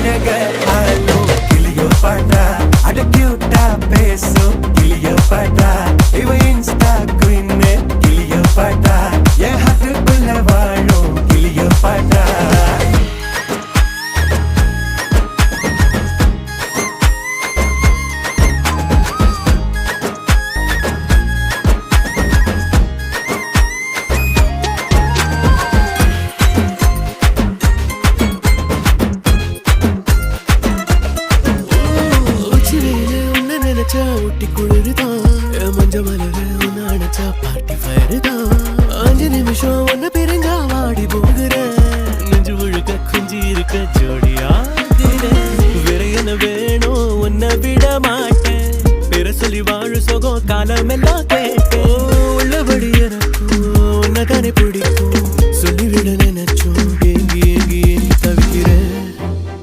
அழக ஆலோ கிளியோ பாட்டா அட கியூட்டா பேசும் கிளியோ பாட்டா இவ இன்ஸ்டா குயின் கிளியோ பாட்டா என் ஹார்ட்டுக்குள்ள வாழும் கிளியோ பாட்டா ஊட்டி குளிர்தான் மஞ்ச மலர உன்ன அணைச்சா பார்ட்டி ஃபயர் தான் 5 நிமிஷம் ஒன்ன பிரிஞ்சா வாடி போகிறேன் நெஞ்சு முழுக்க குஞ்சி இருக்க ஜோடியாகிறேன் வேற என்ன வேணும் உன்னை விட மாட்டேன் பேர சொல்லி வாழு சோகம் காலம் எல்லாம் கேட்டேன்